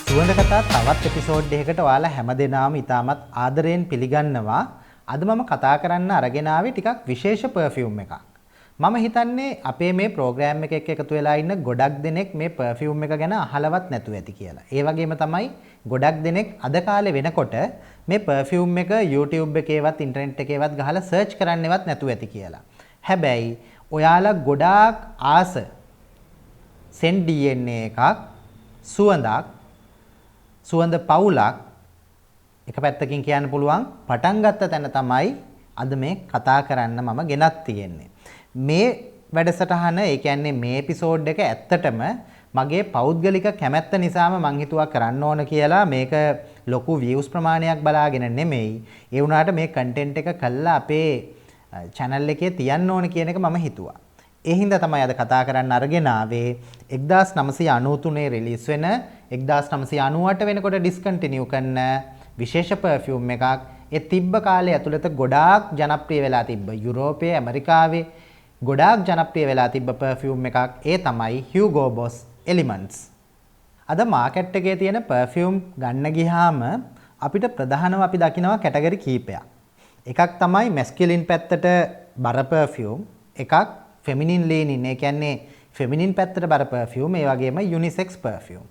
සුවඳ කතා තවත් එපිසෝඩ් එකකට ඔයාලා හැමදෙනාම ඉතාමත් ආදරයෙන් පිළිගන්නවා. අද මම කතා කරන්න අරගෙන ආවේ ටිකක් විශේෂ පර්ෆියුම් එකක්. මම හිතන්නේ අපේ මේ ප්‍රෝග්‍රෑම් එකක එකතු වෙලා ඉන්න ගොඩක් දෙනෙක් මේ පර්ෆියුම් එක ගැන අහලවත් නැතුව ඇති කියලා. ඒ වගේම තමයි ගොඩක් දෙනෙක් අද කාලේ වෙනකොට මේ පර්ෆියුම් එක YouTube එකේවත් ඉන්ටර්නෙට් එකේවත් ගහලා සර්ච් කරන්නවත් නැතුව ඇති කියලා. හැබැයි ඔයාලා ගොඩාක් ආස සෙන්ට් DNA එකක් සුවඳක් සුවඳ පවුලක් එක පැත්තකින් කියන්න පුළුවන් පටන් ගත්ත තැන තමයි අද මේ කතා කරන්න මම ගෙනත් තියෙන්නේ. මේ වැඩසටහන ඒ කියන්නේ මේ එපිසෝඩ් එක ඇත්තටම මගේ පෞද්ගලික කැමැත්ත නිසාම මං හිතුවා කරන්න ඕන කියලා. මේක ලොකු views ප්‍රමාණයක් බලාගෙන නෙමෙයි. ඒ වුණාට මේ කන්ටෙන්ට් එක කළා අපේ channel එකේ තියන්න ඕන කියන එක මම හිතුවා. ඒ හින්දා තමයි අද කතා කරන්න අරගෙන ආවේ 1993 රිලීස් වෙන 1998 වෙනකොට ඩිස්කන්ටිනියු කරන විශේෂ පර්ෆියුම් එකක්. ඒ තිබ්බ කාලේ ඇතුළත ගොඩාක් ජනප්‍රිය වෙලා තිබ්බ යුරෝපයේ ඇමරිකාවේ ගොඩාක් ජනප්‍රිය වෙලා තිබ්බ පර්ෆියුම් එකක්. ඒ තමයි Hugo Boss Elements. අද මාකට් එකේ තියෙන පර්ෆියුම් ගන්න ගියාම අපිට ප්‍රධානව අපි දකිනවා කැටගරි කීපයක්. එකක් තමයි මැස්කියුලින් පැත්තට බර පර්ෆියුම්, එකක් ෆෙමිනින් ලීනින්, ඒ කියන්නේ ෆෙමිනින් පැත්තට බර පර්ෆියුම්, ඒ වගේම යුනිසෙක්ස් පර්ෆියුම්.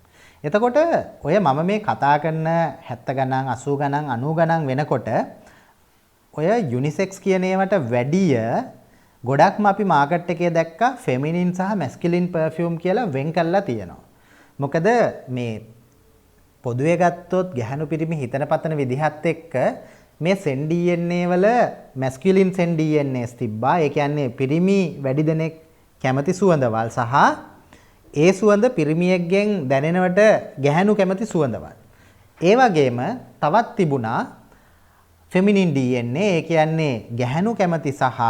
එතකොට ඔය මම මේ කතා කරන 70 ගණන් 80 ගණන් 90 ගණන් වෙනකොට ඔය යුනිසෙක්ස් කියන ඒවාට වැඩිය ගොඩක්ම අපි මාකට් එකේ දැක්කා ෆෙමිනින් සහ මැස්කියුලින් පර්ෆියුම් කියලා වෙන් කරලා තියෙනවා. මොකද මේ පොදුවේ ගත්තොත් ගැහණු පිරිමි හිතන පතන විදිහත් එක්ක මේ සෙන් DNA වල මැස්කියුලින් සෙන් DNAs තිබ්බා. ඒ කියන්නේ පිරිමි වැඩි දෙනෙක් කැමති සුවඳවල් සහ ඒ සුවඳ පිරිමියෙක්ගෙන් දැනෙනවට ගැහණු කැමති සුවඳවල්. ඒ වගේම තවත් තිබුණා ෆෙමිනින් DNA. ඒ කියන්නේ ගැහණු කැමති සහ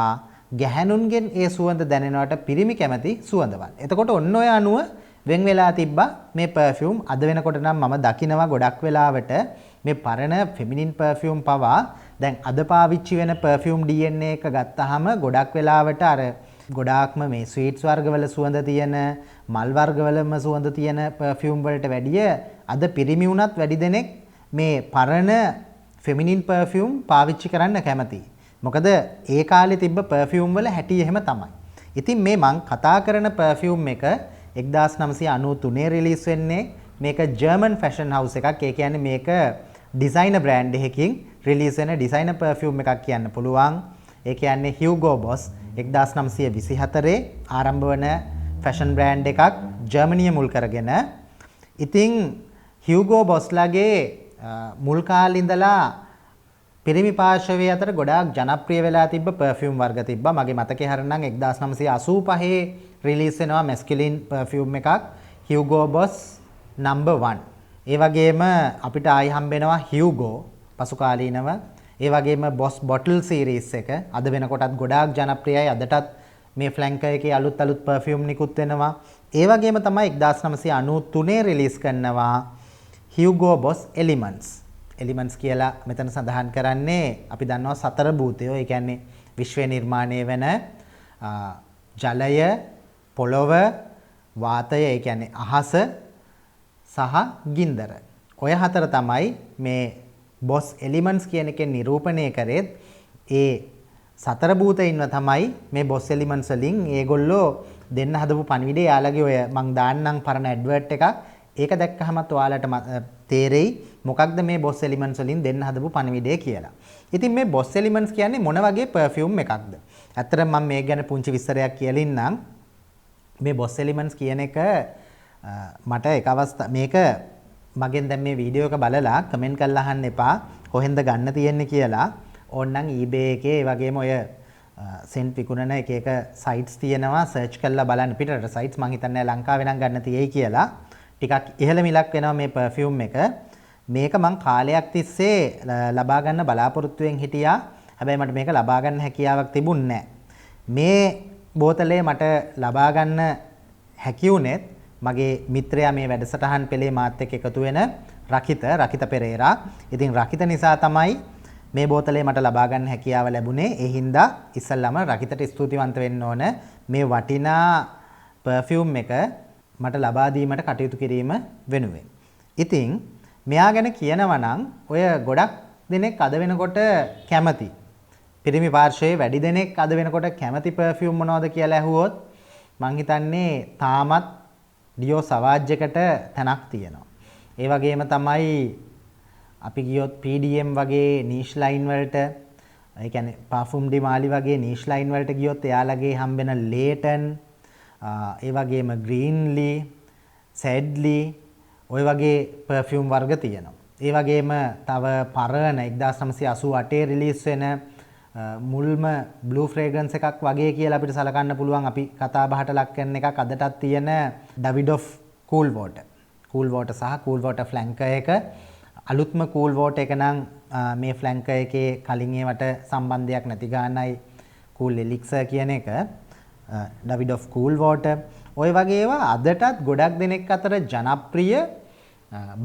ගැහණුන්ගෙන් ඒ සුවඳ දැනෙනවට පිරිමි කැමති සුවඳවල්. එතකොට ඔන්න ඔය අනුව වෙන් වෙලා තිබ්බා මේ පර්ෆියුම්. අද වෙනකොට නම් මම දකිනවා ගොඩක් වෙලාවට මේ පරණ ෆෙමිනින් පර්ෆියුම් පවා දැන් අද පාවිච්චි වෙන පර්ෆියුම් DNA එක ගත්තාම ගොඩක් වෙලාවට අර ගොඩාක්ම මේ ස්වීට්ස් වර්ගවල සුවඳ තියෙන, මල් වර්ගවලම සුවඳ තියෙන පර්ෆියුම් වලට වැඩිය අද පිරිමි වුණත් වැඩි දෙනෙක් මේ පරණ ෆෙමිනින් පර්ෆියුම් පාවිච්චි කරන්න කැමතියි. මොකද ඒ කාලේ තිබ්බ පර්ෆියුම් වල හැටි එහෙම තමයි. ඉතින් මේ මං කතා කරන පර්ෆියුම් එක 1993 රිලීස් වෙන්නේ. මේක ජර්මන් ෆැෂන් හවුස් එකක්. ඒ කියන්නේ මේක ඩිසයිනර් බ්‍රෑන්ඩ් එකකින් රිලීස් වෙන ඩිසයිනර් පර්ෆියුම් එකක් කියන්න පුළුවන්. ඒ කියන්නේ Hugo Boss 1924 ආරම්භ වන ෆැෂන් බ්‍රෑන්ඩ් එකක් ජර්මනිය මුල් කරගෙන. ඉතින් Hugo Boss ලගේ මුල් කාලේ ඉඳලා පිරිමි පාර්ශවයේ අතර ගොඩාක් ජනප්‍රිය වෙලා තිබ්බ පර්ෆියුම් වර්ග තිබ්බා. මගේ මතකේ හරිනම් 1985 රිලීස් වෙනවා මැස්කියුලින් පර්ෆියුම් එකක් Hugo Boss number 1. ඒ වගේම අපිට ආයි හම්බෙනවා Hugo පසු කාලීනව. ඒ වගේම Boss bottle series එක අද වෙනකොටත් ගොඩාක් ජනප්‍රියයි. අදටත් මේ ෆ්ලැන්කර් එකේ අලුත් පර්ෆියුම් නිකුත් වෙනවා. ඒ වගේම තමයි 1993 රිලීස් කරනවා Hugo Boss Elements. එලිමන්ට්ස් කියලා මෙතන සඳහන් කරන්නේ අපි දන්නවා සතර භූතයෝ. ඒ කියන්නේ විශ්වය නිර්මාණය වෙන ජලය, පොළොව, වාතය, ඒ කියන්නේ අහස සහ ගින්දර. ඔය හතර තමයි මේ බොස් එලිමන්ට්ස් කියන එකෙන් නිරූපණය කරේත්. ඒ සතර භූතයින්ව තමයි මේ බොස් එලිමන්ට්ස් වලින් ඒගොල්ලෝ දෙන්න හදපු පණිවිඩය යාළගේ ඔය මං දාන්නම් පරණ ඇඩ්වර්ට් එකක්. ඒක දැක්කහමත් ඔයාලට තේරෙයි මොකක්ද මේ බොස් එලිමන්ට්ස් වලින් දෙන්න හදපු පණිවිඩය කියලා. ඉතින් මේ බොස් එලිමන්ට්ස් කියන්නේ මොන වගේ පර්ෆියුම් එකක්ද? ඇත්තටම මම මේක ගැන පුංචි විස්තරයක් කියලින්නම්. මේ බොස් එලිමන්ට්ස් කියන එක මට එක මේක මගෙන් දැන් මේ වීඩියෝ එක බලලා කමෙන්ට් කරලා අහන්න එපා කොහෙන්ද ගන්න තියෙන්නේ කියලා. ඕනනම් eBay එකේ ඒ වගේම ඔය සෙන්ට් විකුණන එක සයිට්ස් තියෙනවා. සර්ච් කරලා බලන්න. පිටරට සයිට්ස් මං හිතන්නේ ලංකාවේ නම් ගන්න තියෙයි කියලා. ටිකක් ඉහළ මිලක් වෙනවා මේ පර්ෆියුම් එක. මේක මං කාලයක් තිස්සේ ලබා ගන්න බලාපොරොත්තුවෙන් හිටියා. හැබැයි මට මේක ලබා ගන්න හැකියාවක් තිබුණේ නැහැ. මේ බෝතලේ මට ලබා ගන්න හැකි වුණෙත් මගේ මිත්‍රයා මේ වැඩසටහන් පෙළේ මාත් එක්ක එකතු වෙන රකිත පෙරේරා. ඉතින් රකිත නිසා තමයි මේ බෝතලේ මට ලබා ගන්න හැකියාව ලැබුණේ ඒ හින්දා ඉස්සල්ලාම රකිතට ස්තුතිවන්ත වෙන්න ඕන මේ වටිනා පර්ෆියුම් එක මට ලබා දීමට කටයුතු කිරීම වෙනුවෙන්. ඉතින් මෙයා ගැන කියනවා නම් ඔය ගොඩක් දෙනෙක් අද වෙනකොට කැමති පිරිමි පාර්ශ්වයේ වැඩි දෙනෙක් අද වෙනකොට කැමති පර්ෆියුම් මොනවද කියලා ඇහුවොත් මං හිතන්නේ තාමත් ඩියෝ සවාජ් එකට තැනක් තියෙනවා. ඒ වගේම තමයි අපි ගියොත් PDM වගේ නීෂ් ලයින් වලට ඒ කියන්නේ පර්ෆියුම් ඩිමාලි වගේ නීෂ් ලයින් වලට ගියොත් එයාලගේ හම්බෙන ලේටන් ඒ වගේම ග්‍රීන්ලි සෙඩ්ලි ওই වගේ පර්ෆියුම් වර්ග තියෙනවා. ඒ වගේම තව පරණ 1988 රිලීස් වෙන මුල්ම බ්ලූ ෆ්‍රේග්‍රන්ස් එකක් වගේ කියලා අපිට සලකන්න පුළුවන් අපි කතා බහට ලක් කරන එකක් අදටත් තියෙන ඩවිඩොෆ් කූල් වෝටර්. කූල් වෝටර් සහ කූල් වෝටර් ෆ්ලැන්කර් එක අලුත්ම කූල් වෝටර් එක නම් මේ ෆ්ලැන්කර් එකේ කලින් ඒවට සම්බන්ධයක් නැති ගානයි කූල් එලික්සර් කියන එක ඩවිඩොෆ් කූල් වෝටර්. ඔය වගේ ඒවා අදටත් ගොඩක් දෙනෙක් අතර ජනප්‍රිය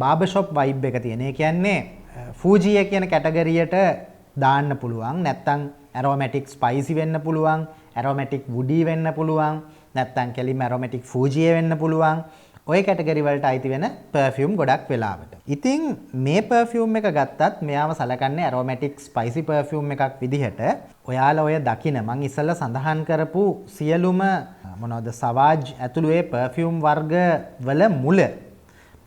බාබර් ෂොප් වයිබ් එක තියෙන. ඒ කියන්නේ ෆූජිය කියන කැටගරියට දාන්න පුළුවන්. නැත්තම් ඇරෝමැටික් ස්පයිසි වෙන්න පුළුවන්. ඇරෝමැටික් වුඩි වෙන්න පුළුවන්. නැත්තම් කෙලින්ම ඇරෝමැටික් ෆූජිය වෙන්න පුළුවන්. ඔය කැටගරි වලට අයිති වෙන පර්ෆියුම් ගොඩක් වෙලාවට. ඉතින් මේ පර්ෆියුම් එක ගත්තත් මෙයාව සලකන්නේ ඇරෝමැටික් ස්පයිසි පර්ෆියුම් එකක් විදිහට. ඔයාලා ඔය දකින මං ඉස්සෙල්ලා සඳහන් කරපු සියලුම මොනවද සවාජ් ඇතුළු ඒ පර්ෆියුම් වර්ග වල මුල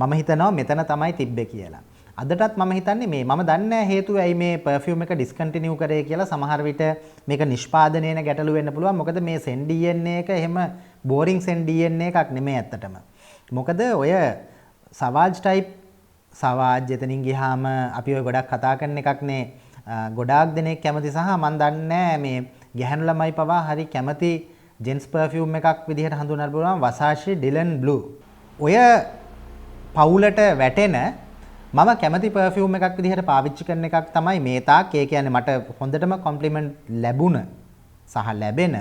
මම හිතනවා මෙතන තමයි තිබ්බේ කියලා. අදටත් මම හිතන්නේ මේ මම දන්නේ හේතුව ඇයි මේ පර්ෆියුම් එක ඩිස්කන්ටිනියු කරේ කියලා. සමහර විට මේක නිෂ්පාදනයේන ගැටලු වෙන්න පුළුවන්. මොකද මේ සෙන් DNA එක එහෙම බෝරින් සෙන් DNA එකක් නෙමෙයි ඇත්තටම. මොකද ඔය සවාජ් ටයිප් සවාජ් එතනින් ගියාම අපි ඔය ගොඩක් කතා කරන එකක්නේ ගොඩාක් දෙනෙක් කැමති සහ මම දන්නේ මේ ගැහැණු ළමයි පවා හරි කැමති ජෙන්ස් පර්ෆියුම් එකක් විදිහට හඳුන්වන්න පුළුවන් Versace Dylan Blue. ඔය පවුලට වැටෙන මම කැමති පර්ෆියුම් එකක් විදිහට පාවිච්චි කරන එකක් තමයි මේ තාක්. ඒ කියන්නේ මට හොඳටම කොම්ප්ලිමන්ට් ලැබුණ සහ ලැබෙන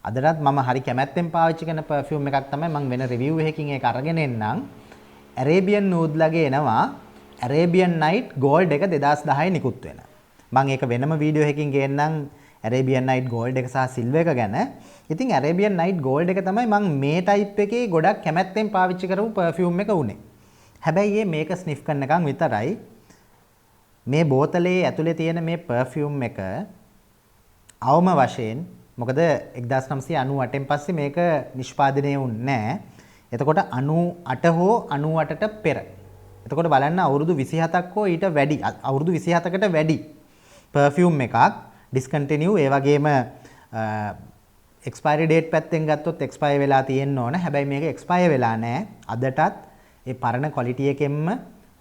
අදටත් මම හරි කැමැත්තෙන් පාවිච්චි කරන පර්ෆියුම් එකක් තමයි මම වෙන රිවිව් එකකින් ඒක අරගෙන එන්නම්. Arabian Nude ලගේ එනවා Arabian Night Gold එක 2010 නිකුත් වෙන. මම ඒක වෙනම වීඩියෝ එකකින් ගේන්නම් Arabian Night Gold එක සහ Silver එක ගැන. ඉතින් Arabian Night Gold එක තමයි මම මේ ටයිප් එකේ ගොඩක් කැමැත්තෙන් පාවිච්චි කරපු පර්ෆියුම් එක උනේ. හැබැයි මේක ස්නිෆ් කරනකම් විතරයි. මේ බෝතලේ ඇතුලේ තියෙන මේ පර්ෆියුම් එක අවම වශයෙන් මොකද 1998න් පස්සේ මේක නිෂ්පාදනය වුණේ නැහැ. එතකොට 98 හෝ 98ට පෙර. එතකොට බලන්න අවුරුදු 27ක් හෝ ඊට වැඩි අවුරුදු 27කට වැඩි පර්ෆියුම් එකක් ඩිස්කන්ටිනියු. ඒ වගේම එක්ස්පයරි ඩේට් පැත්තෙන් ගත්තොත් එක්ස්පයර් වෙලා තියෙන්න ඕන. හැබැයි මේක එක්ස්පයර් වෙලා නැහැ. අදටත් ඒ පරණ ක්වොලිටි එකෙන්ම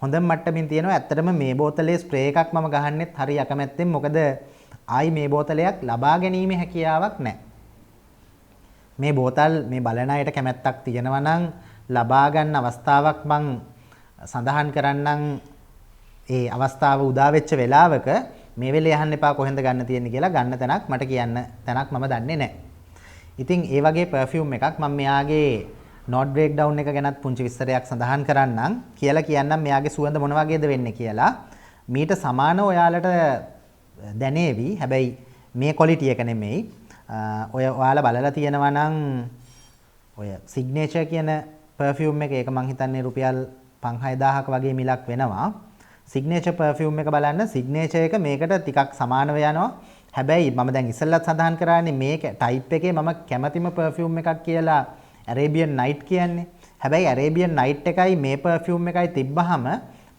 හොඳ මට්ටමින් තියෙනවා. ඇත්තටම මේ බෝතලේ ස්ප්‍රේ එකක් මම ගහන්නෙත් හරි අකමැත්තෙන්. මොකද ආයි මේ බෝතලයක් ලබා ගැනීමේ හැකියාවක් නැහැ. මේ බෝතල් මේ බලන අයට කැමැත්තක් තියෙනවා නම් ලබා ගන්න අවස්ථාවක් මං සඳහන් කරන්නම්. ඒ අවස්ථාව උදා වෙච්ච වෙලාවක මේ වෙලේ අහන්න එපා කොහෙන්ද ගන්න තියෙන්නේ කියලා. ගන්න තැනක් මට කියන්න තැනක් මම දන්නේ නැහැ. ඉතින් ඒ වගේ පර්ෆියුම් එකක් මම මෙයාගේ නෝට් බ්‍රේක්ඩවුන් එක ගැනත් පුංචි විස්තරයක් සඳහන් කරන්නම්. කියලා කියන්නම් මෙයාගේ සුවඳ මොන වගේද වෙන්නේ කියලා. මීට සමානව ඔයාලට දැනේවි. හැබැයි මේ ක්වොලිටි එක නෙමෙයි. ඔය ඔයාලා බලලා තියෙනවා නම් ඔය සිග්නේචර් කියන පර්ෆියුම් එක ඒක මං හිතන්නේ රුපියල් 5000ක වගේ මිලක් වෙනවා. සිග්නේචර් පර්ෆියුම් එක බලන්න. සිග්නේචර් එක මේකට ටිකක් සමානව යනවා. හැබැයි මම දැන් ඉස්සෙල්ලත් සඳහන් කරානේ මේක ටයිප් එකේ මම කැමතිම පර්ෆියුම් එකක් කියලා Arabian Night කියන්නේ. හැබැයි Arabian Night එකයි මේ පර්ෆියුම් එකයි තිබ්බහම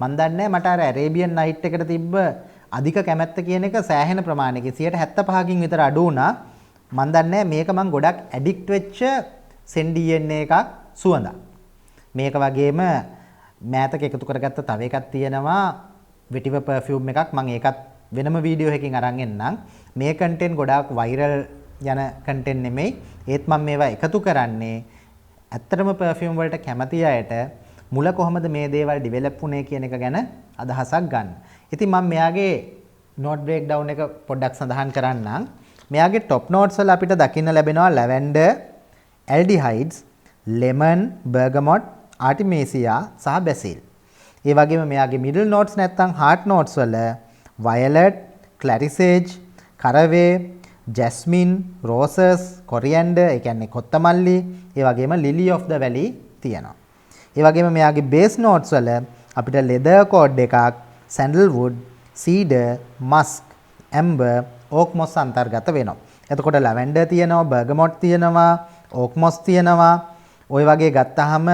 මන් දන්නේ මට අර Arabian Night එකට තිබ්බ අධික කැමැත්ත කියන එක සෑහෙන ප්‍රමාණයකින් 75කින් විතර අඩු වුණා. මන් දන්නේ මේක මං ගොඩක් ඇඩික්ට් වෙච්ච සෙන් DNA එකක් සුවඳක්. මේක වගේම මෑතක එකතු කරගත්ත තව එකක් තියෙනවා වෙටිව පර්ෆියුම් එකක්. මං ඒකත් වෙනම වීඩියෝ එකකින් අරන් එන්නම්. මේ කන්ටෙන්ට් ගොඩාක් වෛරල් යන කන්ටෙන්ට් නෙමෙයි. ඒත් මම මේවා එකතු කරන්නේ ඇත්තටම පර්ෆියුම් වලට කැමති අයට මුල කොහොමද මේ දේවල් ඩිවෙලොප් වුනේ කියන එක ගැන අදහසක් ගන්න. ඉතින් මම මෙයාගේ නෝට් බ්‍රේක්ඩවුන් එක පොඩ්ඩක් සඳහන් කරන්නම්. මෙයාගේ টপ notes වල අපිට දකින්න ලැබෙනවා lavender, aldehydes, lemon, bergamot, artemisia සහ basil. ඒ වගේම මෙයාගේ middle notes නැත්නම් heart notes වල violet, clarisage, caraway, jasmine, roses, coriander, ඒ කියන්නේ කොත්තමල්ලි, ඒ වගේම lily of the valley තියෙනවා. ඒ වගේම මෙයාගේ base notes වල අපිට leather code එකක්, sandalwood, cedar, musk, amber, oak moss අන්තර්ගත වෙනවා. එතකොට lavender තියෙනවා, bergamot තියෙනවා, oak moss තියෙනවා. ওই වගේ ගත්තාම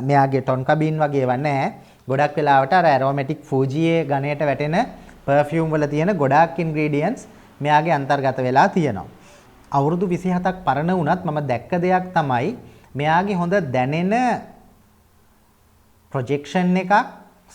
මෙයාගේ tonka bean වගේ ඒවා නැහැ. ගොඩක් වෙලාවට අර aromatic Fuji ගණයට වැටෙන perfume වල තියෙන ගොඩාක් ingredients මෙයාගේ අන්තර්ගත වෙලා තියෙනවා. අවුරුදු 27ක් පරණ වුණත් මම දැක්ක දෙයක් තමයි මෙයාගේ හොඳ දැනෙන projection එකක්,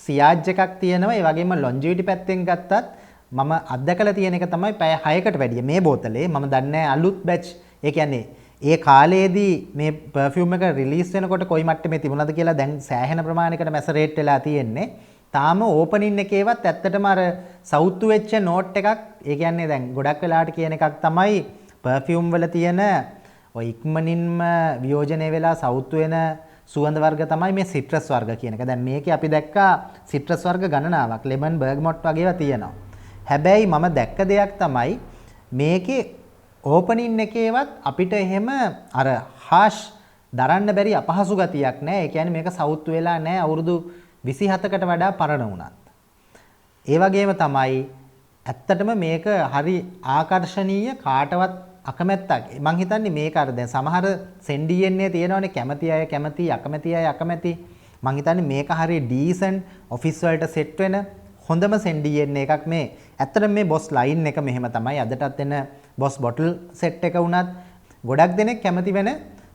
සියාජ් එකක් තියෙනවා. ඒ වගේම longevity පැත්තෙන් ගත්තත් මම අත්දැකලා තියෙන එක තමයි පැය 6කට වැඩිය මේ බෝතලේ මම දන්නේ අලුත් batch. ඒ කියන්නේ ඒ කාලයේදී මේ perfume එක රිලීස් වෙනකොට කොයි මට්ටමේ තිබුණාද කියලා දැන් සෑහෙන ප්‍රමාණයකට මැසරේට් වෙලා තියෙන්නේ. තාම ඕපනින් එකේවත් ඇත්තටම අර සවුත්තු වෙච්ච නෝට් එකක්, ඒ කියන්නේ දැන් ගොඩක් වෙලාවට කියන එකක් තමයි perfume වල තියෙන ඔය ඉක්මනින්ම වියෝජනය වෙලා සවුත්තු වෙන සුවඳ වර්ග තමයි මේ සිට්‍රස් වර්ග කියන එක. දැන් මේකේ අපි දැක්කා සිට්‍රස් වර්ග ගණනාවක්, ලෙමන්, බර්ගමොට් වගේ ඒවා තියෙනවා. හැබැයි මම දැක්ක දෙයක් තමයි මේකේ ඕපනින් එකේවත් අපිට එහෙම අර හාෂ් දරන්න බැරි අපහසු ගතියක් නැහැ. ඒ කියන්නේ මේක සවුත්තු වෙලා නැහැ අවුරුදු 27කට වඩා පරණ වුණත්. ඒ වගේම තමයි ඇත්තටම මේක හරි ආකර්ශනීය කාටවත් අකමැත්තක්. මං හිතන්නේ මේක අර දැන් සමහර සෙන්ඩීඑන්නේ තියෙනවනේ කැමති අය කැමති, අකමැති අය අකමැති. මං හිතන්නේ මේක හරි ඩීසන්ට් ඔෆිස් වලට සෙට් වෙන හොඳම සෙන්ඩීඑන්නේ එකක් මේ. ඇත්තටම මේ බොස් ලයින් එක මෙහෙම තමයි. අදටත් එන බොස් බොටල් සෙට් එක වුණත් ගොඩක් දෙනෙක් කැමති වෙන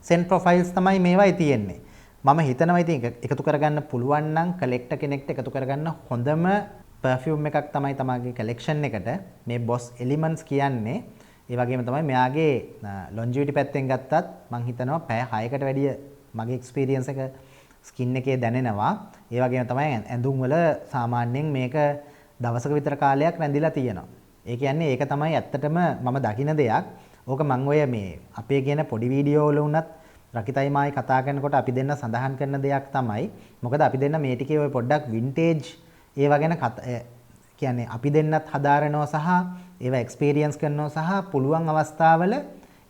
සෙන්ට් ප්‍රොෆයිල්ස් තමයි මේවයි තියෙන්නේ. මම හිතනවා ඉතින් එකතු කරගන්න පුළුවන් නම් කලෙක්ටර් කෙනෙක්ට එකතු කරගන්න හොඳම perfume එකක් තමයි තමයිගේ collection එකට මේ Boss Elements කියන්නේ. ඒ වගේම තමයි මෙයාගේ longevity පැත්තෙන් ගත්තත් මම හිතනවා පැය 6කට වැඩිය මගේ experience එක skin එකේ දැනෙනවා. ඒ වගේම තමයි ඇඳුම් වල සාමාන්‍යයෙන් මේක දවසක විතර කාලයක් රැඳිලා තියෙනවා. ඒ කියන්නේ ඒක තමයි ඇත්තටම මම දකින දෙයක්. ඕක මම ඔය මේ අපේ කියන පොඩි වීඩියෝ වල උනත් රකිතයි මායි කතා කරනකොට අපි දෙන්න සඳහන් කරන දෙයක් තමයි. මොකද අපි දෙන්න මේ ටිකේ ඔය පොඩ්ඩක් වින්ටේජ් ඒවා ගැන කියන්නේ අපි දෙන්නත් හදාරනවා සහ ඒවා එක්ස්පීරියන්ස් කරනවා සහ පුළුවන් අවස්ථාවල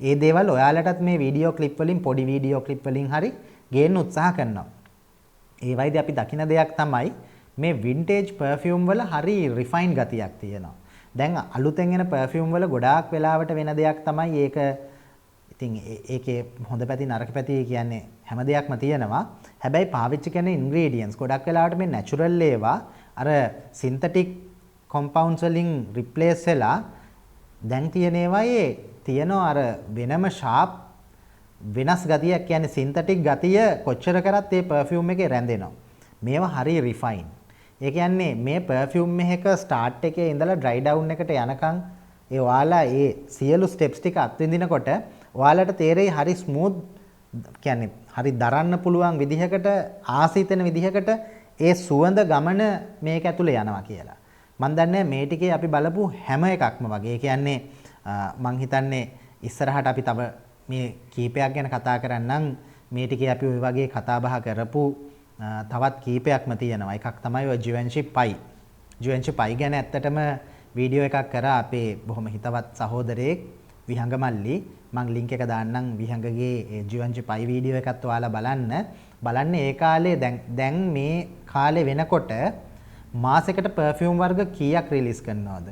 ඒ දේවල් ඔයාලටත් මේ වීඩියෝ ක්ලිප් වලින් පොඩි වීඩියෝ ක්ලිප් වලින් හරි ගේන්න උත්සාහ කරනවා. ඒ වයිදී අපි දකින දෙයක් තමයි මේ වින්ටේජ් perfume වල හරි රිෆයින් ගතියක් තියෙනවා. දැන් අලුතෙන් එන perfume වල ගොඩාක් වෙලාවට වෙන දෙයක් තමයි ඒක ඉතින් ඒකේ හොඳ පැති නරක පැති කියන්නේ හැම දෙයක්ම තියෙනවා. හැබැයි පාවිච්චි කරන ingredients ගොඩක් වෙලාවට මේ natural ඒවා අර synthetic compounds වලින් replace වෙලා දැන් තියෙන ඒවායේ තියෙනවා අර වෙනම sharp වෙනස් ගතියක් කියන්නේ synthetic ගතිය කොච්චර කරත් ඒ perfume එකේ රැඳෙනවා. මේවා හරි refine. ඒ කියන්නේ මේ perfume එකක start එකේ ඉඳලා dry down එකට යනකම් ඒ ඔයාලා ඒ සියලු steps ටික අත්විඳිනකොට ඔයාලට තේරෙයි හරි ස්මූත් කියන්නේ හරි දරන්න පුළුවන් විදිහකට ආසිතන විදිහකට ඒ සුවඳ ගමන මේක ඇතුලේ යනවා කියලා. මම දන්නේ මේ ටිකේ අපි බලපු හැම එකක්ම වගේ. ඒ කියන්නේ මම හිතන්නේ ඉස්සරහට අපි තව මේ කීපයක් ගැන කතා කරන්නම්. මේ ටිකේ අපි ওই වගේ කතා බහ කරපු තවත් කීපයක්ම තියෙනවා. එකක් තමයි ඔය ජිවෙන්චි පයි. ජිවෙන්චි පයි ගැන ඇත්තටම වීඩියෝ එකක් කරා අපේ බොහොම හිතවත් සහෝදරයෙක් විහංග මල්ලි. මම ලින්ක් එක දාන්නම් විහංගගේ ඒ ජිවෙන්චි පයි වීඩියෝ එකත් ඔයාලා බලන්න. බලන්න ඒ කාලේ දැන් මේ කාලේ වෙනකොට මාසෙකට perfume වර්ග කීයක් රිලීස් කරනවද?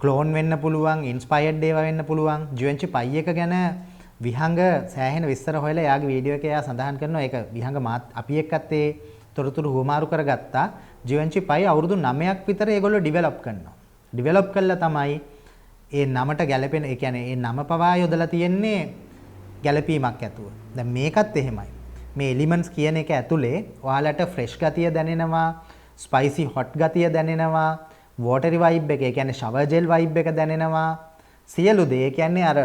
ක්ලෝන් වෙන්න පුළුවන්, ඉන්ස්පයර්ඩ් ඒවා වෙන්න පුළුවන්. ජිවෙන්චි පයි එක ගැන විහංග සෑහෙන විස්තර හොයලා එයාගේ වීඩියෝ එකේ එයා සඳහන් කරනවා. ඒක විහංග මාත් අපි එක්කත් ඒ තොරතුරු හුවමාරු කරගත්තා. ජිවෙන්චි පයි අවුරුදු 9ක් විතර ඒගොල්ලෝ ඩිවෙලොප් කරනවා. ඩිවෙලොප් කළා තමයි ඒ නමට ගැලපෙන, ඒ කියන්නේ ඒ නම පවා යොදලා තියෙන්නේ ගැලපීමක් ඇතුව. දැන් මේකත් එහෙමයි. මේ එලිමන්ට්ස් කියන එක ඇතුලේ ඔයාලට ෆ්‍රෙෂ් ගතිය දැනෙනවා, ස්පයිසි හොට් ගතිය දැනෙනවා, වෝටරි වයිබ් එක, ඒ කියන්නේ ෂවර් ජෙල් වයිබ් එක දැනෙනවා. සියලු දේ, ඒ කියන්නේ අර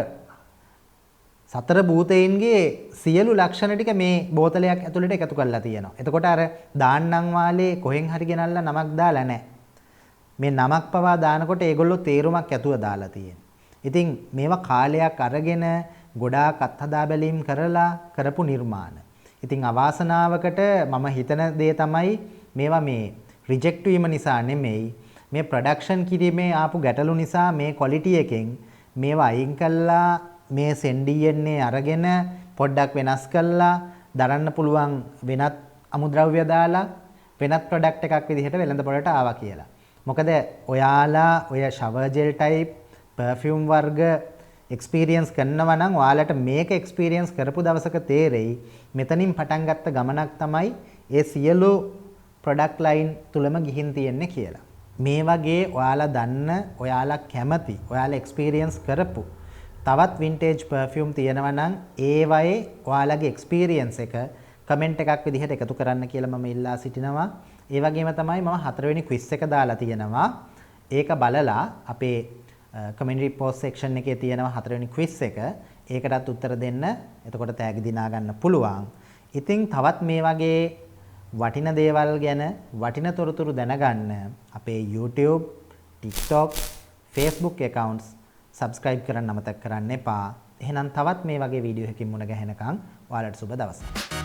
සතර භූතයින්ගේ සියලු ලක්ෂණ ටික මේ බෝතලයක් ඇතුළට එකතු කරලා තියෙනවා. එතකොට අර දාන්නම් වාලේ කොහෙන් හරි ගෙනල්ලා නමක් දාලා නැහැ. මේ නමක් පවා දානකොට ඒගොල්ලෝ තේරුමක් ඇතුව දාලා තියෙනවා. ඉතින් මේවා කාලයක් අරගෙන ගොඩාක් අත්හදා බැලීම් කරලා කරපු නිර්මාණ. ඉතින් අවාසනාවකට මම හිතන දේ තමයි මේවා මේ රිජෙක්ට් වීම නිසා නෙමෙයි, මේ ප්‍රොඩක්ෂන් කිරීමේ ආපු ගැටලු නිසා මේ ක්වොලිටි එකෙන් මේවා අයින් කළා මේ සෙන්ඩීඑන්නේ අරගෙන පොඩ්ඩක් වෙනස් කළා දරන්න පුළුවන් වෙනත් අමුද්‍රව්‍ය දාලා වෙනත් ප්‍රොඩක්ට් එකක් විදිහට වෙළඳපොළට ආවා කියලා. මොකද ඔයාලා ඔය ෂවර් ජෙල් ටයිප් පර්ෆියුම් වර්ග එක්ස්පීරියන්ස් කරනවා නම් ඔයාලට මේක එක්ස්පීරියන්ස් කරපු දවසක තේරෙයි මෙතනින් පටන් ගත්ත ගමනක් තමයි ඒ සියලු ප්‍රොඩක්ට් ලයින් තුලම ගිහින් තියෙන්නේ කියලා. මේ වගේ ඔයාලා දන්න ඔයාලා කැමති ඔයාලා එක්ස්පීරියන්ස් කරපු තවත් වින්ටේජ් පර්ෆියුම් තියෙනවා නම් ඒවයේ ඔයාලගේ එක්ස්පීරියන්ස් එක කමෙන්ට් එකක් විදිහට එකතු කරන්න කියලා මම ඉල්ලා සිටිනවා. ඒ වගේම තමයි මම 4 වෙනි ක්විස් එක දාලා තියෙනවා. ඒක බලලා අපේ කමෙන්ටරි පෝස්ට් සෙක්ෂන් එකේ තියෙනවා 4 වෙනි ක්විස් එක. ඒකටත් උත්තර දෙන්න. එතකොට තෑගි දිනා ගන්න පුළුවන්. ඉතින් තවත් මේ වගේ වටින දේවල් ගැන වටින තොරතුරු දැනගන්න අපේ YouTube, TikTok, Facebook accounts subscribe කරන්න අමතක කරන්න එපා. එහෙනම් තවත් මේ වගේ වීඩියෝ එකකින් මුණ ගැහෙනකම් ඔයාලට සුබ දවසක්.